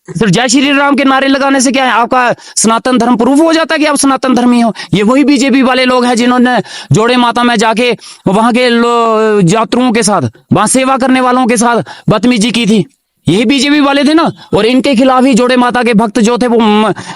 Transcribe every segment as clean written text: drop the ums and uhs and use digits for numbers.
सिर्फ जय श्री राम के नारे लगाने से क्या है, आपका सनातन धर्म प्रूफ हो जाता है कि आप सनातन धर्मी हो? ये वही बीजेपी वाले लोग हैं जिन्होंने जोड़े माता में जाके वहां के यात्रुओं के साथ, वहां सेवा करने वालों के साथ बदतमीजी की थी। यही बीजेपी वाले थे ना। और इनके खिलाफ ही जोड़े माता के भक्त जो थे वो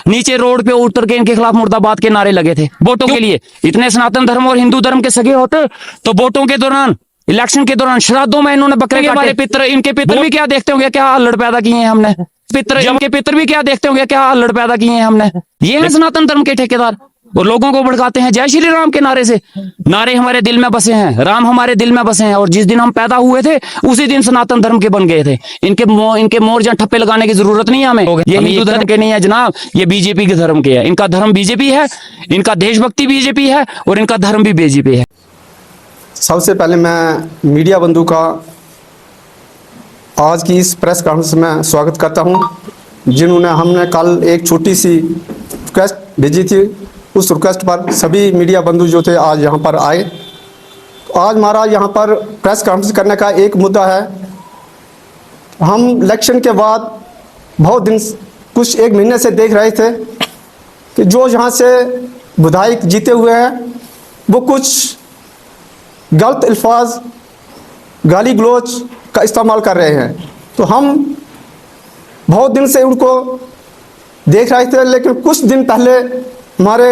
नीचे रोड पे उतर के इनके खिलाफ मुर्दाबाद के नारे लगे थे वोटों के लिए। इतने सनातन धर्म और हिंदू धर्म के सगे होते तो वोटों के दौरान, इलेक्शन के दौरान, श्राद्धों में इन्होंने बकरे के हमारे पितर, इनके पितर भी क्या देखते होंगे क्या अल्लड़ पैदा किए हैं हमने, पितर, इनके पितर भी क्या देखते होंगे क्या अल्लड़ पैदा किए हैं हमने। ये है सनातन धर्म के ठेकेदार और लोगों को भड़काते हैं जय श्री राम के नारे से। नारे हमारे दिल में बसे हैं, राम हमारे दिल में बसे हैं, और जिस दिन हम पैदा हुए थे उसी दिन सनातन धर्म के बन गए थे। इनके मोर्चा ठप्पे लगाने की जरूरत नहीं है हमें। ये हिंदू धर्म के नहीं है जनाब, ये बीजेपी के धर्म के है। इनका धर्म बीजेपी है, इनका देशभक्ति बीजेपी है और इनका धर्म भी बीजेपी है। सबसे पहले मैं मीडिया बंधु का आज की इस प्रेस कॉन्फ्रेंस में स्वागत करता हूं, जिन्होंने हमने कल एक छोटी सी रिक्वेस्ट भेजी थी। उस रिक्वेस्ट पर सभी मीडिया बंधु जो थे आज यहां पर आए। तो आज हमारा यहां पर प्रेस कॉन्फ्रेंस करने का एक मुद्दा है। हम इलेक्शन के बाद बहुत दिन, कुछ एक महीने से देख रहे थे कि जो यहाँ से विधायक जीते हुए हैं वो कुछ गलत अल्फाज, गाली गलौज का इस्तेमाल कर रहे हैं। तो हम बहुत दिन से उनको देख रहे थे, लेकिन कुछ दिन पहले हमारे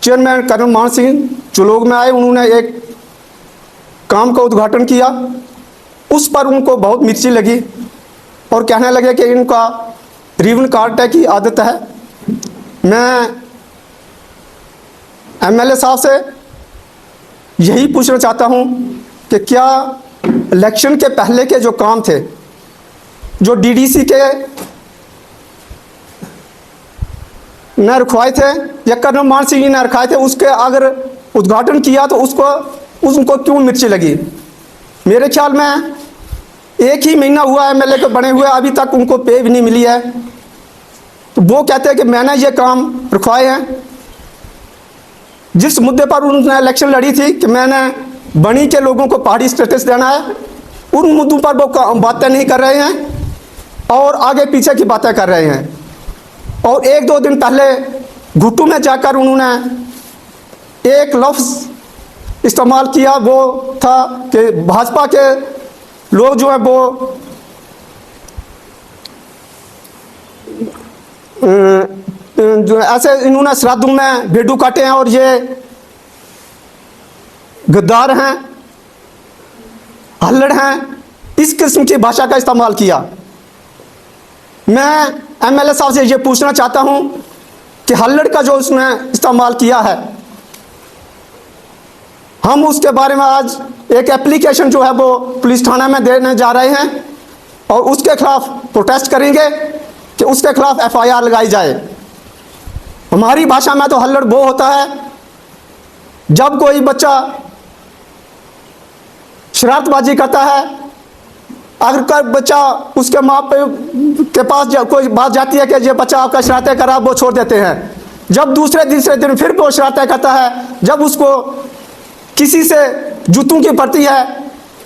चेयरमैन कर्नल मान सिंह जो लोग में आए, उन्होंने एक काम का उद्घाटन किया। उस पर उनको बहुत मिर्ची लगी और कहने लगे कि इनका रिबन काटने की आदत है। मैं एमएलए साहब से यही पूछना चाहता हूं कि क्या इलेक्शन के पहले के जो काम थे, जो डीडीसी के न रखवाए थे या कर्नल मान सिंह ने रखाए थे, उसके अगर उद्घाटन किया तो उनको क्यों मिर्ची लगी? मेरे ख्याल में एक ही महीना हुआ एमएलए के बने हुए, अभी तक उनको पे भी नहीं मिली है। तो वो कहते हैं कि मैंने ये काम रखवाए हैं। जिस मुद्दे पर उन्होंने इलेक्शन लड़ी थी कि मैंने बनी के लोगों को पहाड़ी स्टेटस देना है, उन मुद्दों पर वो बातें नहीं कर रहे हैं और आगे पीछे की बातें कर रहे हैं। और एक दो दिन पहले घुट्टू में जाकर उन्होंने एक लफ्ज़ इस्तेमाल किया, वो था कि भाजपा के लोग जो है वो जो ऐसे इन्होंने श्राद्धों में भेड़ू काटे हैं और ये गद्दार हैं, हल्लड़ हैं, इस किस्म की भाषा का इस्तेमाल किया। मैं एमएलए साहब से ये पूछना चाहता हूं कि हल्लड़ का जो उसने इस्तेमाल किया है, हम उसके बारे में आज एक एप्लीकेशन जो है वो पुलिस थाना में देने जा रहे हैं और उसके खिलाफ प्रोटेस्ट करेंगे कि उसके खिलाफ एफआईआर लगाई जाए। हमारी भाषा में तो हल्लड़ वो होता है जब कोई बच्चा शरारतबाजी करता है, अगर कोई बच्चा उसके माँ के पास कोई बात जाती है कि ये बच्चा आपका शरारतें करा, वो छोड़ देते हैं। जब दूसरे तीसरे दिन फिर वो शरारतें करता है, जब उसको किसी से जूतों की पड़ती है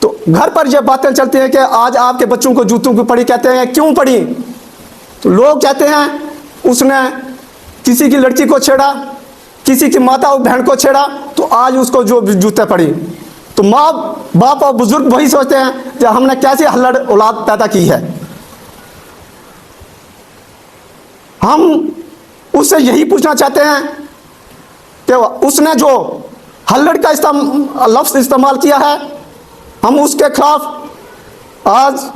तो घर पर ये बातें चलती हैं कि आज आपके बच्चों को जूतों की पड़ी। कहते हैं क्यों पड़ी? तो लोग कहते हैं उसने किसी की लड़की को छेड़ा, किसी की माता और बहन को छेड़ा, तो आज उसको जो जूते पड़ी। तो माँ बाप और बुजुर्ग वही सोचते हैं कि हमने कैसी हल्लड़ औलाद पैदा की है। हम उससे यही पूछना चाहते हैं कि उसने जो हल्लड़ का लफ्ज़ इस्तेमाल किया है, हम उसके खिलाफ आज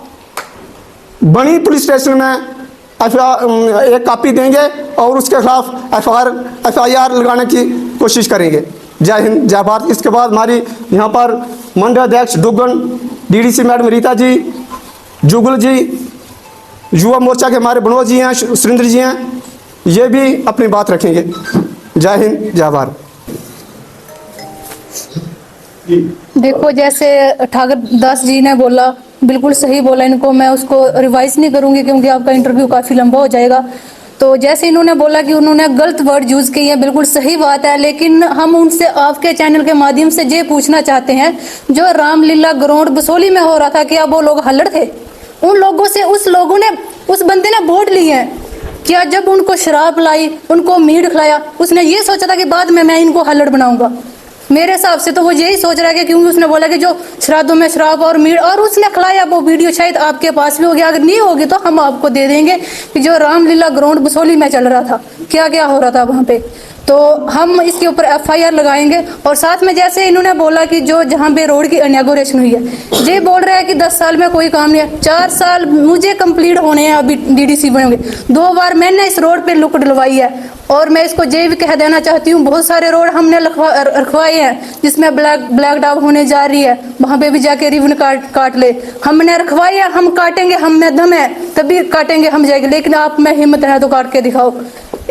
बनी पुलिस स्टेशन में एक कॉपी देंगे और उसके खिलाफ एफआईआर लगाने की कोशिश करेंगे। जय हिंद, जय भारत। इसके बाद हमारी यहाँ पर मंडल अध्यक्ष डुगन, डीडीसी मैडम रीता जी, जुगल जी, युवा मोर्चा के हमारे बनोज जी हैं, सुरेंद्र जी हैं, ये भी अपनी बात रखेंगे। जय हिंद, जय भारत। देखो, जैसे ठाकर दास जी ने बोला, बिल्कुल सही बोला। इनको मैं उसको रिवाइज नहीं करूंगी क्योंकि आपका इंटरव्यू काफ़ी लंबा हो जाएगा। तो जैसे इन्होंने बोला कि उन्होंने गलत वर्ड यूज़ किए हैं, बिल्कुल सही बात है। लेकिन हम उनसे आपके चैनल के माध्यम से ये पूछना चाहते हैं, जो रामलीला ग्राउंड बसोली में हो रहा था, क्या वो लोग हल्लड़ थे? उन लोगों से उस बंदे ने वोट लिए हैं। क्या जब उनको शराब लाई, उनको मीट खिलाया, उसने ये सोचा था कि बाद में मैं इनको हल्लड़ बनाऊंगा? मेरे हिसाब से तो वो यही सोच रहा है कि क्योंकि उसने बोला कि जो श्राद्धों में शराब और मीट और उसने खिलाया, वो वीडियो शायद आपके पास भी होगी, अगर नहीं होगी तो हम आपको दे देंगे कि जो रामलीला ग्राउंड बसोली में चल रहा था, क्या क्या हो रहा था वहाँ पे। तो हम इसके ऊपर FIR लगाएंगे। और साथ में जैसे इन्होंने बोला कि जो जहाँ पे रोड की इनॉग्रेशन हुई है, ये बोल रहा है कि 10 साल में कोई काम नहीं है। 4 साल मुझे कंप्लीट होने हैं, अभी DDC बनेंगे। 2 बार मैंने इस रोड पे लुक डलवाई है और मैं इसको ये भी कह देना चाहती हूँ, बहुत सारे रोड हमने रखवाए हैं जिसमें ब्लैक डॉग होने जा रही है, वहाँ पे भी जाके रिबन काट ले। हमने रखवाए हैं, हम काटेंगे, हम में दम है तभी काटेंगे हम जाएंगे, लेकिन आप में हिम्मत है तो काट के दिखाओ।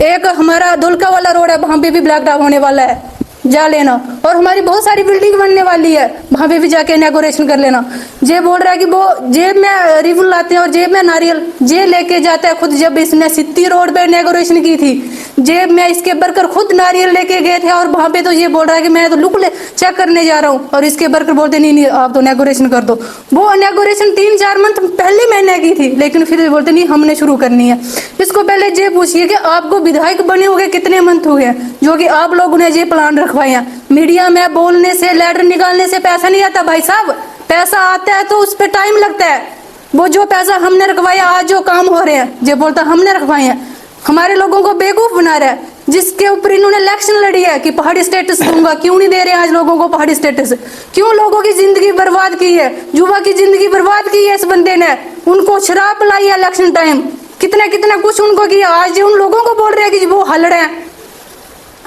एक हमारा दुलका वाला रोड है, वहाँ पे भी ब्लैक डॉग होने वाला है, जा लेना। और हमारी बहुत सारी बिल्डिंग बनने वाली है, वहाँ पे भी जाके इनॉग्रेशन कर लेना। जे बोल रहा है कि वो जेब में रिबन लाते हैं और जेब में नारियल जे लेके जाता है खुद। जब इसने सिटी रोड पे इनॉग्रेशन की थी, जेब में इसके वर्कर खुद नारियल लेके गए थे और वहाँ पे तो ये बोल रहा है कि मैं तो लुक चेक करने जा रहा हूँ, और इसके वर्कर बोलते नहीं आप तो इनॉग्रेशन कर दो। वो इनॉग्रेशन 3-4 मंथ पहले महीने की थी, लेकिन फिर बोलते नहीं हमने शुरू करनी है। इसको पहले ये पूछिए कि आपको विधायक बने हो गए कितने मंथ हो गए जो कि आप लोगों ने ये प्लान रखवाए हैं। मीडिया में बोलने से, लेटर निकालने से पैसा नहीं आता भाई साहब, पैसा आता है तो उस पर टाइम लगता है। वो जो पैसा हमने रखवाया, आज जो काम हो रहे हैं, जो बोलता हमने रखवाए हैं, हमारे लोगों को बेवकूफ बना रहा है। जिसके ऊपर इन्होंने इलेक्शन लड़ी है कि पहाड़ी स्टेटस दूंगा, क्यों नहीं दे रहे आज लोगों को पहाड़ी स्टेटस? क्यों लोगों की जिंदगी बर्बाद की है, युवा की जिंदगी बर्बाद की है इस बंदे ने। उनको शराब पिलाई है इलेक्शन टाइम, कितना कितना कुछ उनको किया। आज उन लोगों को बोल रहे हैं कि वो हल्लड़ है।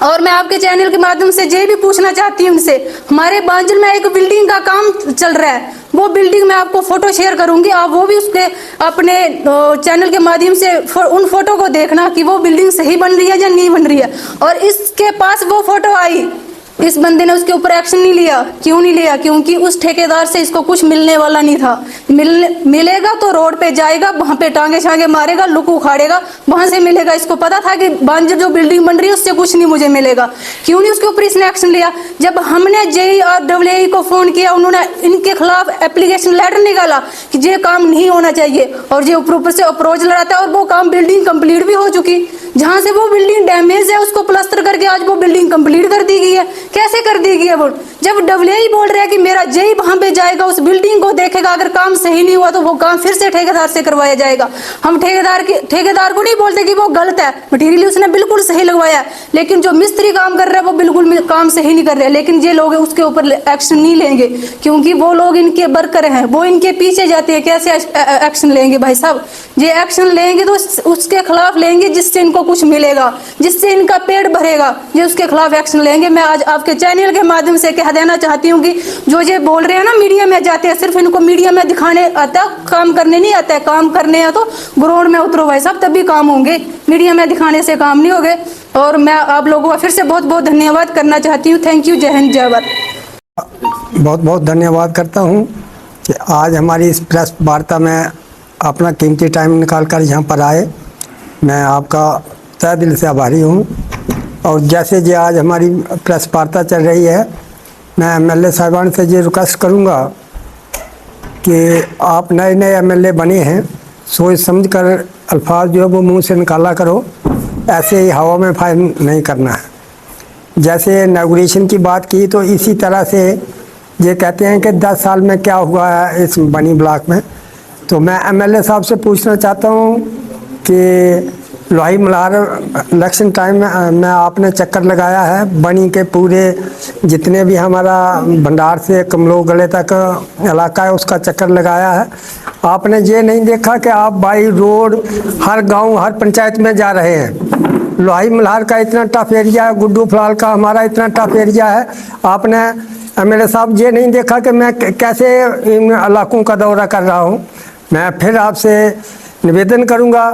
और मैं आपके चैनल के माध्यम से ये भी पूछना चाहती हूँ उनसे, हमारे बांजल में एक बिल्डिंग का काम चल रहा है, वो बिल्डिंग मैं आपको फोटो शेयर करूंगी, आप वो भी उसके अपने चैनल के माध्यम से उन फोटो को देखना कि वो बिल्डिंग सही बन रही है या नहीं बन रही है। और इसके पास वो फोटो आई, इस बंदे ने उसके ऊपर एक्शन नहीं लिया। क्यों नहीं लिया? क्योंकि उस ठेकेदार से इसको कुछ मिलने वाला नहीं था। मिलेगा तो रोड पे जाएगा, वहां पे टांगे छांगे मारेगा, लुक उखाड़ेगा, वहां से मिलेगा। इसको पता था कि बांजर जो बिल्डिंग बन रही है उससे कुछ नहीं मुझे मिलेगा। क्यों नहीं उसके ऊपर इसने एक्शन लिया? जब हमने JE और AAE को फोन किया, उन्होंने इनके खिलाफ एप्लीकेशन लेटर निकाला कि ये काम नहीं होना चाहिए, और ये ऊपर से अप्रोच लड़ाता है। और वो काम बिल्डिंग कंप्लीट भी हो चुकी, जहां से वो बिल्डिंग डैमेज है उसको प्लास्टर करके आज वो बिल्डिंग कंप्लीट कर दी गई है। कैसे कर दी गई है वो? जब AAE बोल रहा है कि मेरा JE वहां पे जाएगा, उस बिल्डिंग को देखेगा, अगर काम सही नहीं हुआ तो वो काम फिर से ठेकेदार से करवाया जाएगा। हम ठेकेदार को नहीं बोलते कि वो गलत है, मटेरियल उसने बिल्कुल सही लगवाया, लेकिन जो मिस्त्री काम कर रहा है वो बिल्कुल काम सही नहीं कर रहे। लेकिन ये लोग उसके ऊपर एक्शन नहीं लेंगे, क्योंकि वो लोग इनके वर्कर हैं, वो इनके पीछे जाते हैं। कैसे एक्शन लेंगे भाई साहब? ये एक्शन लेंगे तो उसके खिलाफ लेंगे जिससे इनको कुछ मिलेगा, जिससे इनका पेट भरेगा, ये उसके खिलाफ एक्शन लेंगे। मैं आज आपके चैनल के माध्यम से कह देना चाहती हूँ कि जो ये बोल रहे हैं ना, मीडिया में जाते हैं, सिर्फ इनको मीडिया में दिखाने आता है, काम करने नहीं आता है। काम करने हैं तो ग्राउंड में उतरो भाई साहब, तभी काम होंगे, मीडिया में दिखाने से काम नहीं होंगे। और मैं आप लोगों का फिर से बहुत बहुत धन्यवाद करना चाहती हूँ। Thank you. जय हिंद, जय भारत। बहुत बहुत धन्यवाद करता हूँ कि आज हमारी इस प्रेस वार्ता में अपना कीमती टाइम निकाल कर यहाँ पर आए। मैं आपका तहे दिल से आभारी हूँ। और जैसे जी आज हमारी प्रेस वार्ता चल रही है, मैं MLA साहिबान से ये रिक्वेस्ट करूँगा कि आप नए नए MLA बने हैं, सोच समझ कर अल्फाज जो है वो मुंह से निकाला करो, ऐसे ही हवा में फायर नहीं करना है। जैसे इनॉग्रेशन की बात की तो इसी तरह से ये कहते हैं कि 10 साल में क्या हुआ है इस बनी ब्लॉक में। तो मैं MLA साहब से पूछना चाहता हूँ कि लोहाई मल्हार इलेक्शन टाइम में आपने चक्कर लगाया है, बनी के पूरे जितने भी हमारा भंडार से कमलो गले तक इलाका है उसका चक्कर लगाया है। आपने ये नहीं देखा कि आप बाई रोड हर गांव हर पंचायत में जा रहे हैं। लोहाई मल्हार का इतना टफ एरिया है, गुड्डू फलाल का हमारा इतना टफ एरिया है। आपने MLA साहब ये नहीं देखा कि मैं कैसे इन इलाकों का दौरा कर रहा हूँ। मैं फिर आपसे निवेदन करूँगा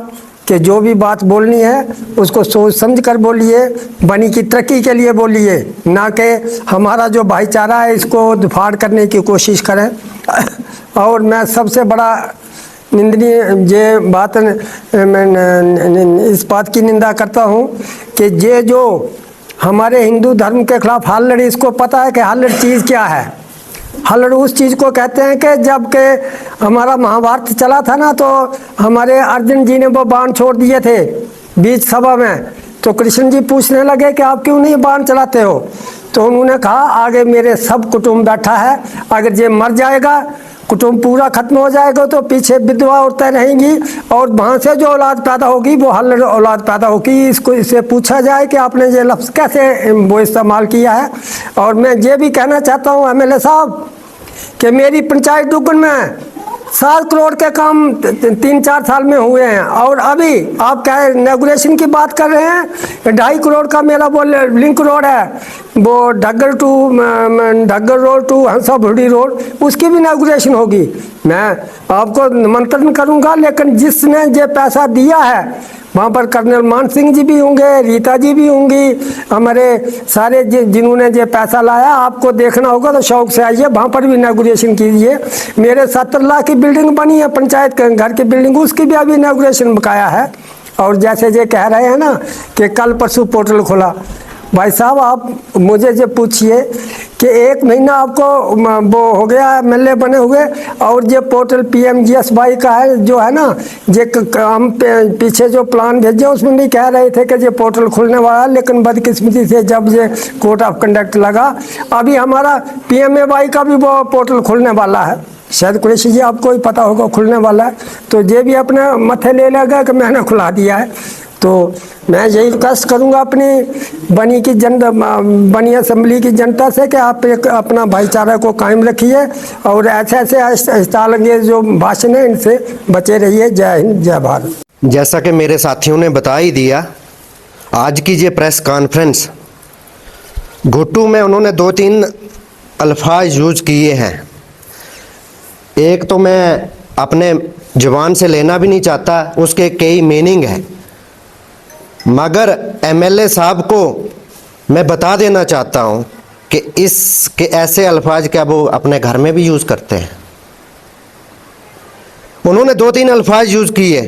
कि जो भी बात बोलनी है उसको सोच समझ कर बोलिए, बनी की तरक्की के लिए बोलिए, ना कि हमारा जो भाईचारा है इसको दुफाड़ करने की कोशिश करें। और मैं सबसे बड़ा निंदनीय ये बात इस बात की निंदा करता हूँ कि ये जो हमारे हिंदू धर्म के खिलाफ हल्लड़, इसको पता है कि हल्लड़ चीज़ क्या है। हल्लड़ उस चीज़ को कहते हैं कि जब के हमारा महाभारत चला था ना, तो हमारे अर्जुन जी ने वो बाण छोड़ दिए थे बीच सभा में, तो कृष्ण जी पूछने लगे कि आप क्यों नहीं बाण चलाते हो? तो उन्होंने कहा आगे मेरे सब कुटुंब बैठा है, अगर ये मर जाएगा, कुटुंब पूरा खत्म हो जाएगा, तो पीछे विधवा औरतें रहेंगी और वहाँ से जो औलाद पैदा होगी वो हल्लड़ औलाद पैदा होगी। इसको इससे पूछा जाए कि आपने ये लफ्ज़ कैसे वो इस्तेमाल किया है। और मैं ये भी कहना चाहता हूँ एमएलए साहब कि मेरी पंचायत डुगन में 7 करोड़ के काम 3-4 साल में हुए हैं, और अभी आप क्या इनॉग्रेशन की बात कर रहे हैं, 2.5 करोड़ का मेरा वो लिंक रोड है, वो ढग्गर रोड टू हंसा भुड़ी रोड, उसकी भी इनॉग्रेशन होगी। मैं आपको निमंत्रण करूंगा, लेकिन जिसने ये पैसा दिया है वहाँ पर कर्नल मान सिंह जी भी होंगे, रीता जी भी होंगी, हमारे सारे जिन्होंने ये पैसा लाया, आपको देखना होगा तो शौक से आइए, वहाँ पर भी इनॉग्रेशन कीजिए। मेरे 70 लाख की बिल्डिंग बनी है, पंचायत के घर की बिल्डिंग, उसकी भी अभी इनॉग्रेशन बकाया है। और जैसे ये कह रहे हैं ना कि कल परसों पोर्टल खुला, भाई साहब आप मुझे ये पूछिए कि 1 महीना आपको वो हो गया एमएलए बने हुए, और ये पोर्टल PMGSY का है जो है ना, ये हम पीछे जो प्लान भेजे उसमें नहीं कह रहे थे कि ये पोर्टल खुलने वाला है, लेकिन बदकिस्मती से जब ये कोड ऑफ कंडक्ट लगा, अभी हमारा PMAY का भी वो पोर्टल खुलने वाला है, शायद कुरैशी जी आपको ही पता होगा खुलने वाला है, तो ये भी अपने मथे ले लेगा कि मैंने खुला दिया है। तो मैं यही रिक्वेस्ट करूंगा अपनी बनी असेंबली की जनता से कि आप एक अपना भाईचारा को कायम रखिए, और ऐसे ऐसे जो भाषण है इनसे बचे रहिए। जय हिंद, जय भारत। जैसा कि मेरे साथियों ने बता ही दिया, आज की ये प्रेस कॉन्फ्रेंस घुट्टू में उन्होंने 2-3 अल्फाज यूज किए हैं। एक तो मैं अपने जुबान से लेना भी नहीं चाहता, उसके कई मीनिंग है, मगर एमएलए साहब को मैं बता देना चाहता हूं कि इसके ऐसे अल्फाज क्या वो अपने घर में भी यूज़ करते हैं। उन्होंने 2-3 अल्फाज यूज़ किए,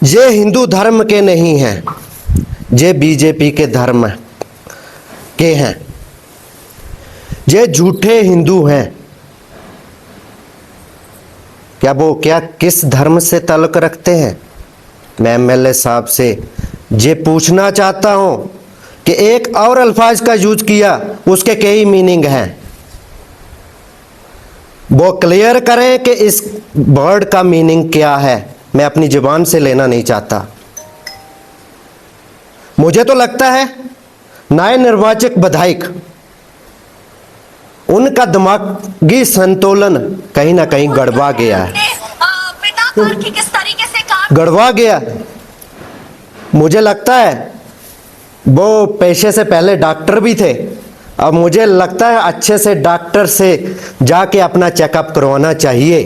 ये हिंदू धर्म के नहीं हैं, ये बीजेपी के धर्म के हैं, ये झूठे हिंदू हैं। क्या वो किस धर्म से ताल्लुक़ रखते हैं? मैं एमएलए साहब से ये पूछना चाहता हूं कि एक और अल्फाज का यूज किया, उसके कई मीनिंग हैं, वो क्लियर करें कि इस वर्ड का मीनिंग क्या है। मैं अपनी जुबान से लेना नहीं चाहता। मुझे तो लगता है नए निर्वाचित विधायक, उनका दिमागी संतुलन कहीं ना कहीं गड़बड़ा गया है, गड़बड़ा गया। मुझे लगता है वो पेशे से पहले डॉक्टर भी थे, अब मुझे लगता है अच्छे से डॉक्टर से जाके अपना चेकअप करवाना चाहिए,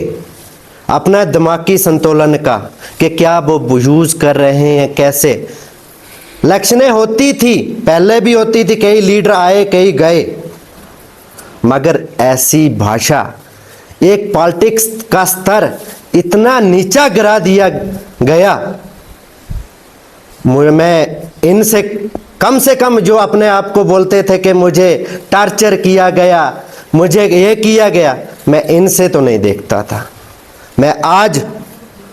अपना दिमागी संतुलन का, कि क्या वो यूज़ कर रहे हैं, कैसे। इलेक्शनें होती थी, पहले भी होती थी, कई लीडर आए कई गए, मगर ऐसी भाषा, एक पॉलिटिक्स का स्तर इतना नीचा गिरा दिया गया। मैं इनसे कम जो अपने आप को बोलते थे कि मुझे टॉर्चर किया गया, मुझे ये किया गया, मैं इनसे तो नहीं देखता था। मैं आज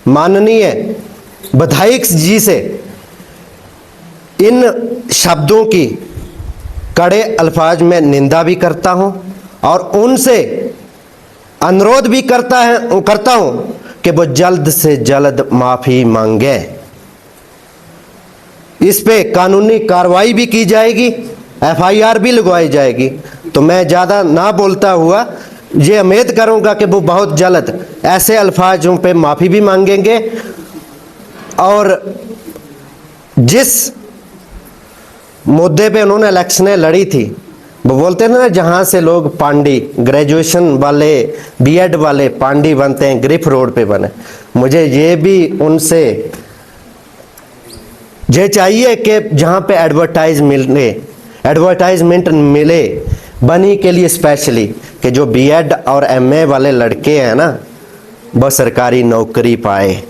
माननीय विधायक जी से इन शब्दों की कड़े अल्फाज में निंदा भी करता हूं, और उनसे अनुरोध भी करता हूं कि वो जल्द से जल्द माफ़ी मांगे। इस पे कानूनी कार्रवाई भी की जाएगी, FIR भी लगवाई जाएगी। तो मैं ज़्यादा ना बोलता हुआ ये उम्मीद करूंगा कि वो बहुत जल्द ऐसे अल्फाजों पे माफ़ी भी मांगेंगे, और जिस मुद्दे पे उन्होंने इलेक्शनें लड़ी थी, वो बोलते थे ना, जहाँ से लोग पांडी ग्रेजुएशन वाले B.Ed वाले पांडी बनते हैं, ग्रिफ रोड पे बने। मुझे ये भी उनसे ये चाहिए कि जहाँ पे एडवर्टाइजमेंट मिले बनी के लिए स्पेशली, कि जो B.Ed और MA वाले लड़के हैं ना, वो सरकारी नौकरी पाए।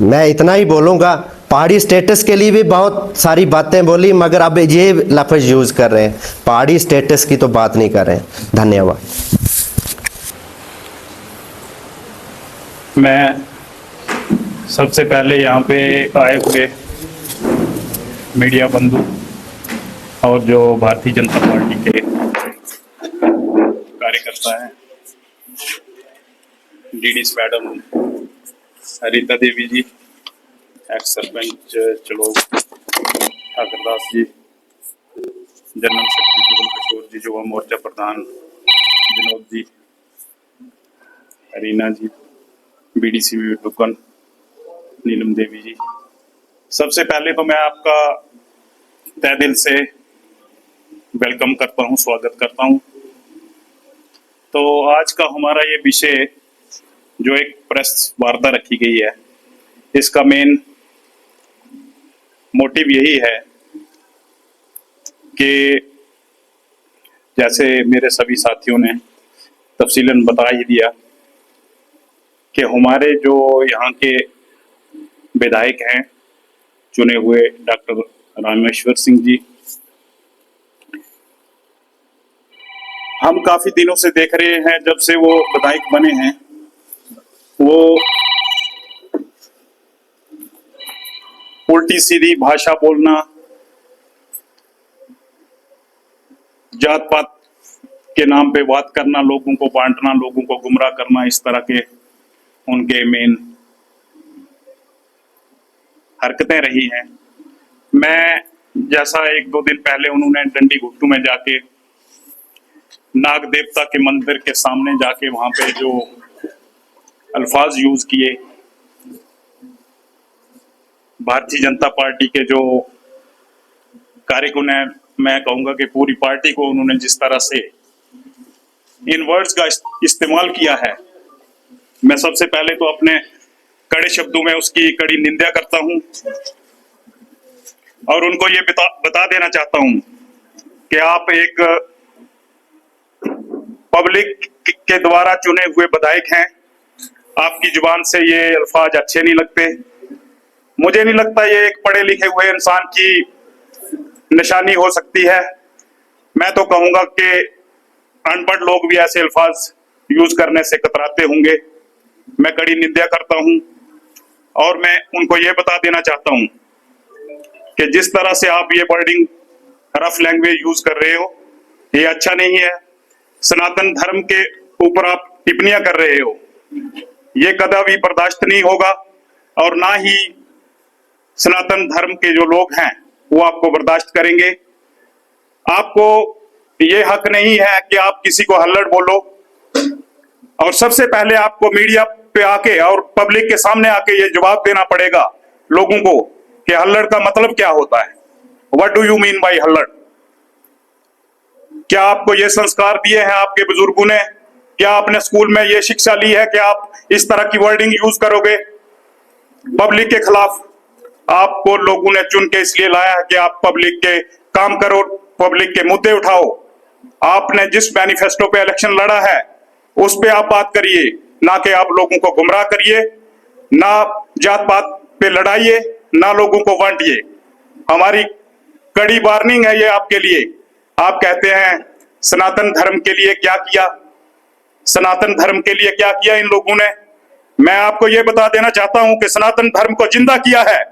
मैं इतना ही बोलूँगा। पहाड़ी स्टेटस के लिए भी बहुत सारी बातें बोली, मगर अब ये लफ्ज यूज कर रहे हैं, पहाड़ी स्टेटस की तो बात नहीं कर रहे हैं। धन्यवाद। मैं सबसे पहले यहाँ पे आए हुए मीडिया बंधु और जो भारतीय जनता पार्टी के कार्यकर्ता हैं, डीडीस मैडम हरिता देवी जी, एक्स सरपंच चलोग ठाकरदास जी, जनरल सेक्रेटरी जुगल किशोर जी, युवा मोर्चा प्रधान विनोद जी, हरीना जी, बीडीसी टुकन नीलम देवी जी, सबसे पहले तो मैं आपका तहे दिल से वेलकम करता हूं, स्वागत करता हूं। तो आज का हमारा ये विषय जो एक प्रेस वार्ता रखी गई है, इसका मेन मोटिव यही है कि जैसे मेरे सभी साथियों ने तफसीलन बता ही दिया कि हमारे जो यहाँ के विधायक हैं चुने हुए डॉक्टर रामेश्वर सिंह जी, हम काफी दिनों से देख रहे हैं, जब से वो विधायक बने हैं वो उल्टी सीधी भाषा बोलना, जात पात के नाम पे बात करना, लोगों को बांटना, लोगों को गुमराह करना, इस तरह के उनके मेन हरकतें रही हैं। मैं जैसा 1-2 दिन पहले उन्होंने डंडी गुट्टू में जाके नाग देवता के मंदिर के सामने जाके वहां पे जो अल्फाज यूज किए, भारतीय जनता पार्टी के जो कार्यकुन है, मैं कहूंगा कि पूरी पार्टी को उन्होंने जिस तरह से इन वर्ड्स का इस्तेमाल किया है, मैं सबसे पहले तो अपने कड़े शब्दों में उसकी कड़ी निंदा करता हूं और उनको ये बता देना चाहता हूं कि आप एक पब्लिक के द्वारा चुने हुए विधायक हैं, आपकी जुबान से ये अल्फाज अच्छे नहीं लगते। मुझे नहीं लगता ये एक पढ़े लिखे हुए इंसान की निशानी हो सकती है। मैं तो कहूंगा कि अनपढ़ लोग भी ऐसे अल्फाज यूज करने से कतराते होंगे। मैं कड़ी निंदा करता हूं और मैं उनको ये बता देना चाहता हूं कि जिस तरह से आप ये वर्डिंग रफ लैंग्वेज यूज कर रहे हो, ये अच्छा नहीं है। सनातन धर्म के ऊपर आप टिप्पणियां कर रहे हो, ये कदापि बर्दाश्त नहीं होगा और ना ही सनातन धर्म के जो लोग हैं वो आपको बर्दाश्त करेंगे। आपको ये हक नहीं है कि आप किसी को हल्लड़ बोलो, और सबसे पहले आपको मीडिया पे आके और पब्लिक के सामने आके ये जवाब देना पड़ेगा लोगों को कि हल्लड़ का मतलब क्या होता है। What do you mean by हल्लड़? क्या आपको ये संस्कार दिए हैं आपके बुजुर्गों ने? क्या आपने स्कूल में ये शिक्षा ली है कि आप इस तरह की वर्डिंग यूज करोगे पब्लिक के खिलाफ? आपको लोगों ने चुन के इसलिए लाया है कि आप पब्लिक के काम करो, पब्लिक के मुद्दे उठाओ। आपने जिस मैनिफेस्टो पे इलेक्शन लड़ा है उस पे आप बात करिए, ना कि आप लोगों को गुमराह करिए, ना जात पात पे लड़ाइए, ना लोगों को बांटिए। हमारी कड़ी वार्निंग है ये आपके लिए। आप कहते हैं सनातन धर्म के लिए क्या किया, सनातन धर्म के लिए क्या किया इन लोगों ने? मैं आपको ये बता देना चाहता हूं कि सनातन धर्म को जिंदा किया है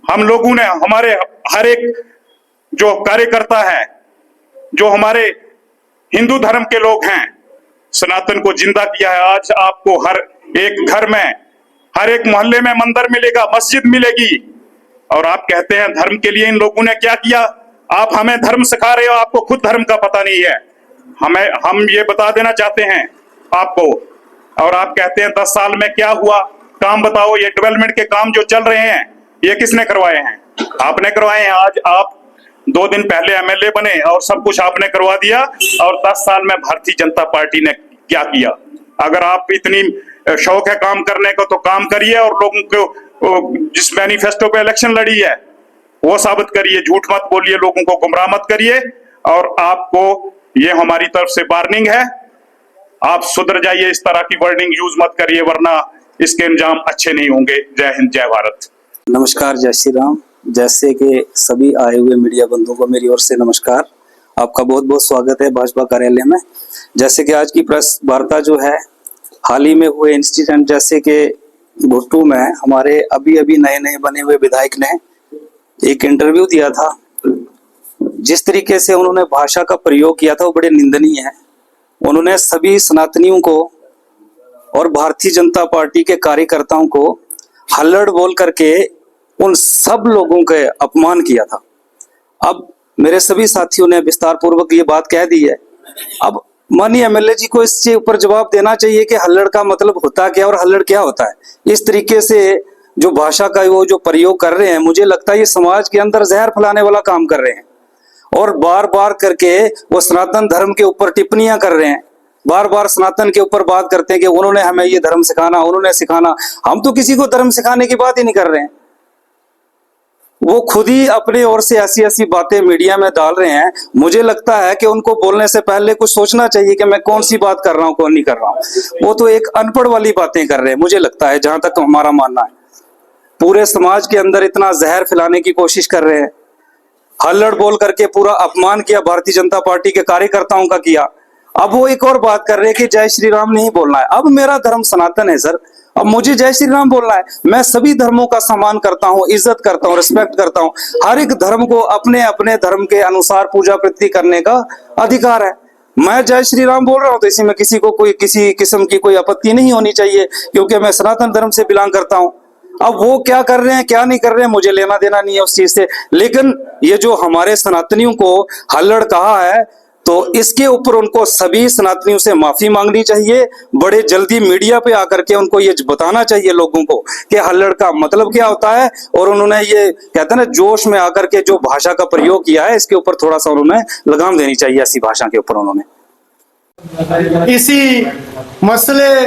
हम लोगों ने। हमारे हर एक जो कार्यकर्ता है, जो हमारे हिंदू धर्म के लोग हैं, सनातन को जिंदा किया है। आज आपको हर एक घर में, हर एक मोहल्ले में मंदिर मिलेगा, मस्जिद मिलेगी, और आप कहते हैं धर्म के लिए इन लोगों ने क्या किया। आप हमें धर्म सिखा रहे हो, आपको खुद धर्म का पता नहीं है। हम ये बता देना चाहते हैं आपको। और आप कहते हैं 10 साल में क्या हुआ, काम बताओ। ये डेवलपमेंट के काम जो चल रहे हैं ये किसने करवाए हैं? आपने करवाए हैं। आज आप 2 दिन पहले एमएलए बने और सब कुछ आपने करवा दिया, और 10 साल में भारतीय जनता पार्टी ने क्या किया? अगर आप इतनी शौक है काम करने को तो काम करिए, और लोगों को जिस मैनिफेस्टो पे इलेक्शन लड़ी है वो साबित करिए। झूठ मत बोलिए, लोगों को गुमराह मत करिए। और आपको ये हमारी तरफ से वार्निंग है, आप सुधर जाइए, इस तरह की वर्डिंग यूज मत करिए, वरना इसके अंजाम अच्छे नहीं होंगे। जय हिंद, जय भारत। नमस्कार, जय श्री राम। जैसे कि सभी आए हुए मीडिया बंधुओं को मेरी ओर से नमस्कार। आपका बहुत बहुत स्वागत है भाजपा कार्यालय में। जैसे कि आज की प्रेस वार्ता जो है, हाल ही में हुए इंसिडेंट, जैसे कि भुट्टू में हमारे अभी अभी नए नए बने हुए विधायक ने एक इंटरव्यू दिया था। जिस तरीके से उन्होंने भाषा का प्रयोग किया था वो बड़े निंदनीय है। उन्होंने सभी सनातनियों को और भारतीय जनता पार्टी के कार्यकर्ताओं को हल्लड़ बोल करके उन सब लोगों के अपमान किया था। अब मेरे सभी साथियों ने विस्तार पूर्वक ये बात कह दी है। अब माननीय एमएलए जी को इसके ऊपर जवाब देना चाहिए कि हल्लड़ का मतलब होता क्या और हल्लड़ क्या होता है। इस तरीके से जो भाषा का वो जो प्रयोग कर रहे हैं, मुझे लगता है ये समाज के अंदर जहर फैलाने वाला काम कर रहे हैं और बार बार करके वो सनातन धर्म के ऊपर टिप्पणियां कर रहे हैं। बार बार सनातन के ऊपर बात करते हैं कि उन्होंने हमें ये धर्म सिखाना, उन्होंने सिखाना। हम तो किसी को धर्म सिखाने की बात ही नहीं कर रहे हैं। वो खुद ही अपने ओर से ऐसी ऐसी बातें मीडिया में डाल रहे हैं। मुझे लगता है कि उनको बोलने से पहले कुछ सोचना चाहिए कि मैं कौन सी बात कर रहा हूँ, कौन नहीं कर रहा हूँ। वो तो एक अनपढ़ वाली बातें कर रहे हैं, मुझे लगता है, जहां तक हमारा मानना है। पूरे समाज के अंदर इतना जहर फैलाने की कोशिश कर रहे हैं। हल्लड़ बोल करके पूरा अपमान किया भारतीय जनता पार्टी के कार्यकर्ताओं का किया। अब वो एक और बात कर रहे हैं कि जय श्री राम नहीं बोलना है। अब मेरा धर्म सनातन है सर, अब मुझे जय श्री राम बोलना है। मैं सभी धर्मों का सम्मान करता हूँ, इज्जत करता हूँ, रिस्पेक्ट करता हूँ। हर एक धर्म को अपने अपने धर्म के अनुसार पूजा प्रति करने का अधिकार है। मैं जय श्री राम बोल रहा हूँ तो इसी में किसी को कोई किसी किस्म की कोई आपत्ति नहीं होनी चाहिए, क्योंकि मैं सनातन धर्म से बिलोंग करता हूँ। अब वो क्या कर रहे हैं क्या नहीं कर रहे हैं मुझे लेना देना नहीं है उस चीज से। लेकिन ये जो हमारे सनातनियों को हल्लड़ कहा है, तो इसके ऊपर उनको सभी सनातनियों से माफी मांगनी चाहिए। बड़े जल्दी मीडिया पे आकर के उनको ये बताना चाहिए लोगों को कि हल्लड़ का मतलब क्या होता है। और उन्होंने ये कहते हैं ना, जोश में आकर के जो भाषा का प्रयोग किया है, इसके ऊपर थोड़ा सा उन्होंने लगाम देनी चाहिए। ऐसी भाषा के ऊपर उन्होंने इसी मसले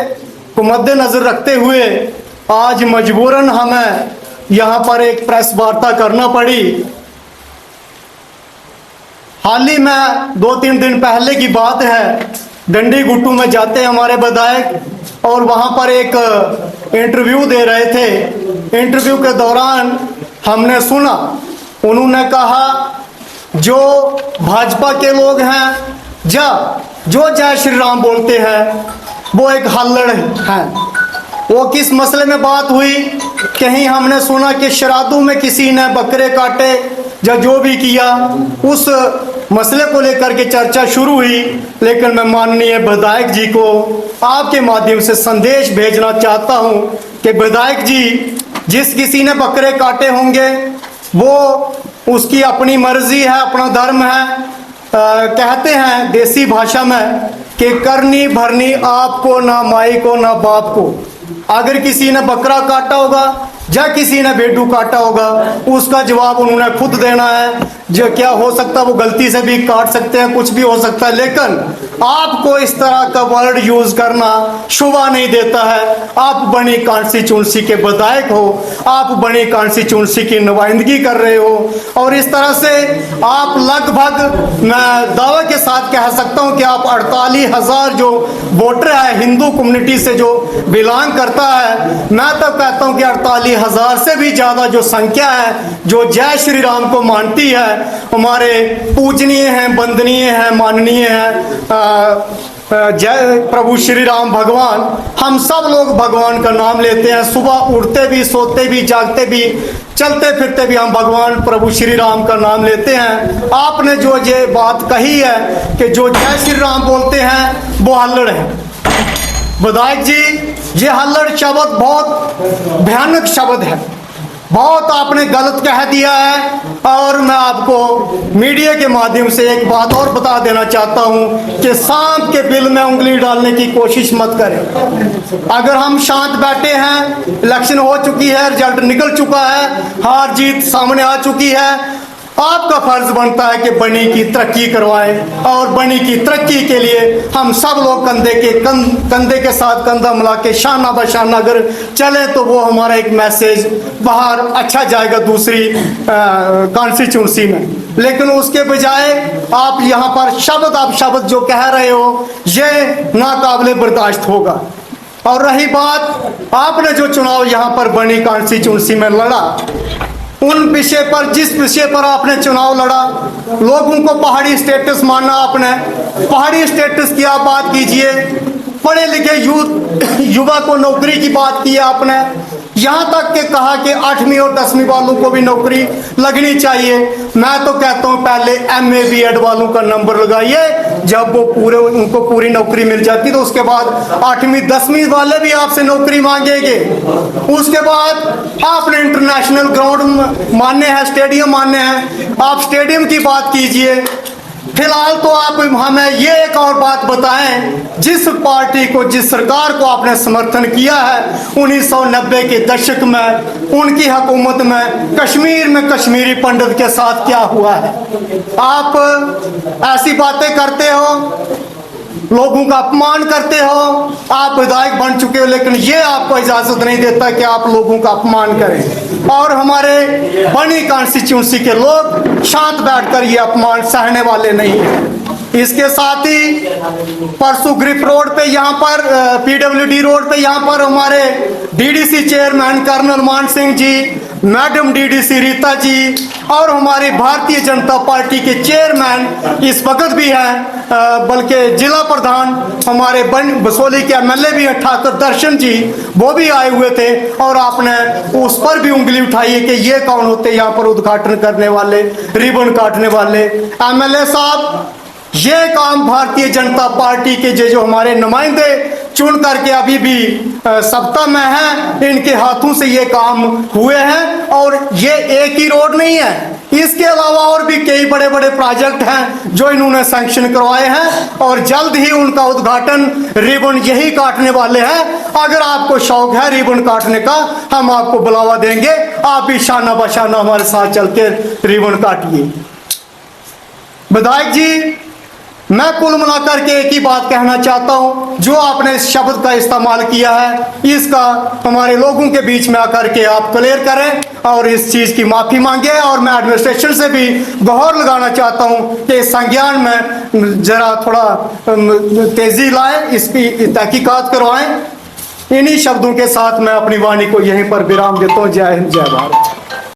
को मद्देनजर रखते हुए आज मजबूरन हमें यहाँ पर एक प्रेस वार्ता करना पड़ी। हाल ही में 2-3 दिन पहले की बात है, डंडी गुट्टू में जाते हैं हमारे विधायक और वहाँ पर एक इंटरव्यू दे रहे थे। इंटरव्यू के दौरान हमने सुना, उन्होंने कहा जो भाजपा के लोग हैं जो जय श्री राम बोलते हैं वो एक हल्लड़ हैं। वो किस मसले में बात हुई? कहीं हमने सुना कि श्राद्धों में किसी ने बकरे काटे या जो भी किया, उस मसले को लेकर के चर्चा शुरू हुई। लेकिन मैं माननीय विधायक जी को आपके माध्यम से संदेश भेजना चाहता हूं कि विधायक जी, जिस किसी ने बकरे काटे होंगे वो उसकी अपनी मर्जी है, अपना धर्म है। कहते हैं देसी भाषा में कि करनी भरनी आपको, ना माई को ना बाप को। अगर किसी ने बकरा काटा होगा या किसी ने भेड़ू काटा होगा, उसका जवाब उन्होंने खुद देना है। जो क्या हो सकता है, वो गलती से भी काट सकते हैं, कुछ भी हो सकता है। लेकिन आपको इस तरह का वर्ड यूज करना शोभा नहीं देता है। आप बनी कॉन्स्टिट्यूंसी के विधायक हो, आप बनी कॉन्स्टिट्यूंसी की नुमाइंदगी कर रहे हो और इस तरह से आप लगभग, मैं दावे के साथ कह सकता हूं कि आप 48,000 जो वोटर है हिंदू कम्युनिटी से जो बिलोंग करता है, मैं तो कहता हूं कि 48,000 से भी ज्यादा जो संख्या है जो जय श्री राम को मानती है, हमारे पूजनीय हैं, वंदनीय हैं, माननीय हैं। जय प्रभु श्री राम भगवान। हम सब लोग भगवान का नाम लेते हैं, सुबह उठते भी, सोते भी, जागते भी, चलते फिरते भी हम भगवान प्रभु श्री राम का नाम लेते हैं। आपने जो ये बात कही है कि जो जय श्री राम बोलते हैं वो हल्लड़ है, विधायक जी, ये हल्लड़ शब्द बहुत भयानक शब्द है, बहुत आपने गलत कह दिया है। और मैं आपको मीडिया के माध्यम से एक बात और बता देना चाहता हूं कि सांप के बिल में उंगली डालने की कोशिश मत करें। अगर हम शांत बैठे हैं, इलेक्शन हो चुकी है, रिजल्ट निकल चुका है, हार जीत सामने आ चुकी है, आपका फर्ज बनता है कि बनी की तरक्की करवाएं। और बनी की तरक्की के लिए हम सब लोग कंधे के साथ कंधा मिला के शाना बशाना अगर चले तो वो हमारा एक मैसेज बाहर अच्छा जाएगा दूसरी कॉन्स्टिट्यूंसी में। लेकिन उसके बजाय आप यहाँ पर शब्द जो कह रहे हो ये नाकाबिले बर्दाश्त होगा। और रही बात आपने जो चुनाव यहाँ पर बनी कॉन्स्टिट्यूंसी में लड़ा, उन विषय पर, जिस विषय पर आपने चुनाव लड़ा, लोगों को पहाड़ी स्टेटस माना आपने, पहाड़ी स्टेटस की आप बात कीजिए, पढ़े लिखे युवा को नौकरी की बात की आपने, यहाँ तक के कहा कि 8वीं और 10वीं वालों को भी नौकरी लगनी चाहिए। मैं तो कहता हूँ पहले MA BEd वालों का नंबर लगाइए, जब वो उनको पूरी नौकरी मिल जाती तो उसके बाद 8वीं 10वीं वाले भी आपसे नौकरी मांगेंगे। उसके बाद आपने इंटरनेशनल ग्राउंड मानने हैं, स्टेडियम मानने हैं, आप स्टेडियम की बात कीजिए। फिलहाल तो आप हमें ये एक और बात बताएं, जिस पार्टी को, जिस सरकार को आपने समर्थन किया है 1990 के दशक में, उनकी हुकूमत में कश्मीर में कश्मीरी पंडित के साथ क्या हुआ है? आप ऐसी बातें करते हो, लोगों का अपमान करते हो। आप विधायक बन चुके हो, लेकिन ये आपको इजाजत नहीं देता कि आप लोगों का अपमान करें। और हमारे बनी कॉन्स्टिट्यूंसी के लोग शांत बैठकर ये अपमान सहने वाले नहीं हैं। इसके साथ ही परसों ग्रिफ रोड पे, यहाँ पर PWD रोड पे, यहाँ पर हमारे DDC चेयरमैन कर्नल मान सिंह जी, मैडम DDC रीता जी और हमारी भारतीय जनता पार्टी के चेयरमैन इस वक्त भी हैं, बल्कि जिला प्रधान हमारे बसोली के MLA भी हैं ठाकुर दर्शन जी, वो भी आए हुए थे। और आपने उस पर भी उंगली उठाई है कि ये कौन होते यहाँ पर उद्घाटन करने वाले, रिबन काटने वाले। MLA साहब, ये काम भारतीय जनता पार्टी के जो हमारे नुमाइंदे चुन करके अभी भी सत्ता में हैं, इनके हाथों से ये काम हुए हैं। और ये एक ही रोड नहीं है, इसके अलावा और भी कई बड़े बड़े प्रोजेक्ट हैं जो इन्होंने सैंक्शन करवाए हैं, और जल्द ही उनका उद्घाटन, रिबन यही काटने वाले हैं। अगर आपको शौक है रिबन काटने का, हम आपको बुलावा देंगे, आप भी शाना बशाना हमारे साथ चल के रिबन काटिए। विधायक जी, मैं कुल मिलाकर के एक ही बात कहना चाहता हूं, जो आपने इस शब्द का इस्तेमाल किया है, इसका हमारे लोगों के बीच में आकर के आप क्लियर करें और इस चीज की माफी मांगे। और मैं एडमिनिस्ट्रेशन से भी गुहार लगाना चाहता हूं कि इस संज्ञान में जरा थोड़ा तेजी लाए, इसकी तहकीकात करवाएं। इन्हीं शब्दों के साथ मैं अपनी वाणी को यहीं पर विराम देता हूं। जय हिंद, जय भारत।